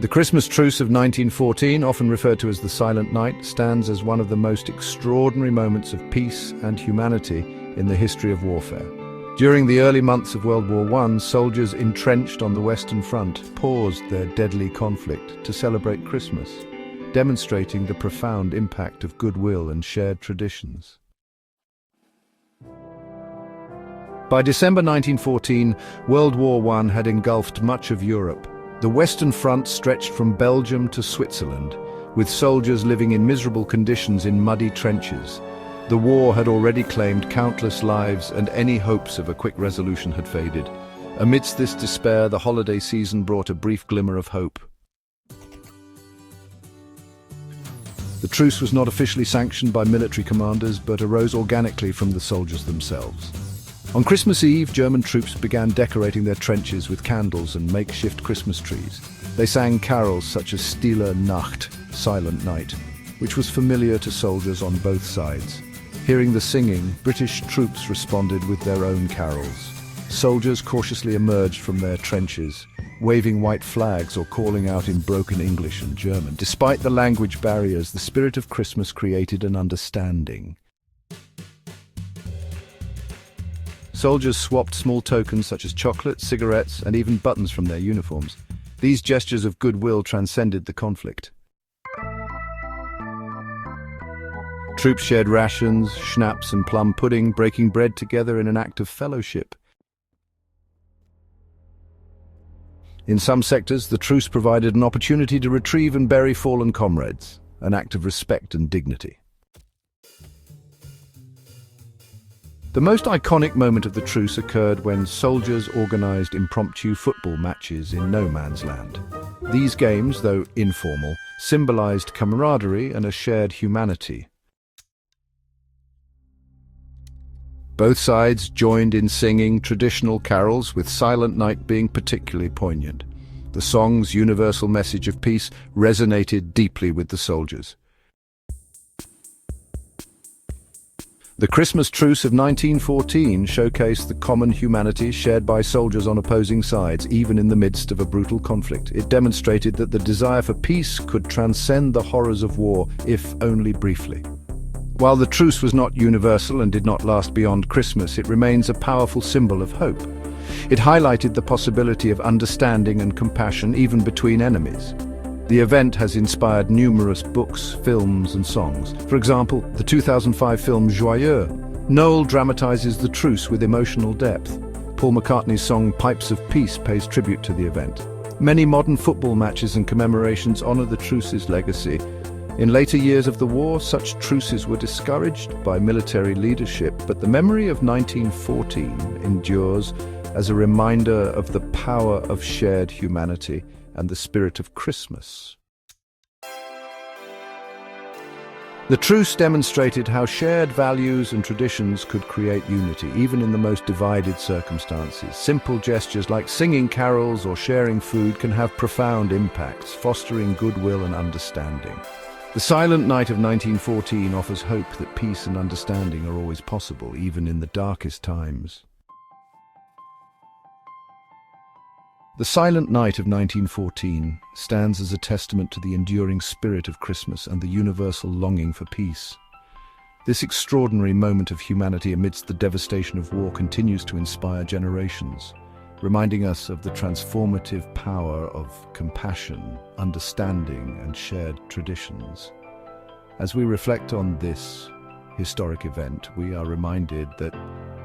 The Christmas Truce of 1914, often referred to as the Silent Night, stands as one of the most extraordinary moments of peace and humanity in the history of warfare. During the early months of World War I, soldiers entrenched on the Western Front paused their deadly conflict to celebrate Christmas, demonstrating the profound impact of goodwill and shared traditions. By December 1914, World War I had engulfed much of Europe. The Western Front stretched from Belgium to Switzerland, with soldiers living in miserable conditions in muddy trenches. The war had already claimed countless lives, and any hopes of a quick resolution had faded. Amidst this despair, the holiday season brought a brief glimmer of hope. The truce was not officially sanctioned by military commanders, but arose organically from the soldiers themselves. On Christmas Eve, German troops began decorating their trenches with candles and makeshift Christmas trees. They sang carols such as Stille Nacht, Silent Night, which was familiar to soldiers on both sides. Hearing the singing, British troops responded with their own carols. Soldiers cautiously emerged from their trenches, waving white flags or calling out in broken English and German. Despite the language barriers, the spirit of Christmas created an understanding. Soldiers swapped small tokens such as chocolates, cigarettes, and even buttons from their uniforms. These gestures of goodwill transcended the conflict. Troops shared rations, schnapps, and plum pudding, breaking bread together in an act of fellowship. In some sectors, the truce provided an opportunity to retrieve and bury fallen comrades, an act of respect and dignity. The most iconic moment of the truce occurred when soldiers organized impromptu football matches in no man's land. These games, though informal, symbolized camaraderie and a shared humanity. Both sides joined in singing traditional carols, with Silent Night being particularly poignant. The song's universal message of peace resonated deeply with the soldiers. The Christmas Truce of 1914 showcased the common humanity shared by soldiers on opposing sides, even in the midst of a brutal conflict. It demonstrated that the desire for peace could transcend the horrors of war, if only briefly. While the truce was not universal and did not last beyond Christmas, it remains a powerful symbol of hope. It highlighted the possibility of understanding and compassion even between enemies. The event has inspired numerous books, films, and songs. For example, the 2005 film Joyeux. Noel dramatizes the truce with emotional depth. Paul McCartney's song Pipes of Peace pays tribute to the event. Many modern football matches and commemorations honor the truce's legacy. In later years of the war, such truces were discouraged by military leadership, but the memory of 1914 endures as a reminder of the power of shared humanity and the spirit of Christmas. The truce demonstrated how shared values and traditions could create unity, even in the most divided circumstances. Simple gestures like singing carols or sharing food can have profound impacts, fostering goodwill and understanding. The Silent Night of 1914 offers hope that peace and understanding are always possible, even in the darkest times. The Silent Night of 1914 stands as a testament to the enduring spirit of Christmas and the universal longing for peace. This extraordinary moment of humanity amidst the devastation of war continues to inspire generations, reminding us of the transformative power of compassion, understanding, and shared traditions. As we reflect on this historic event, we are reminded that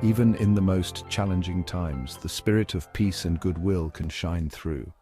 even in the most challenging times, the spirit of peace and goodwill can shine through.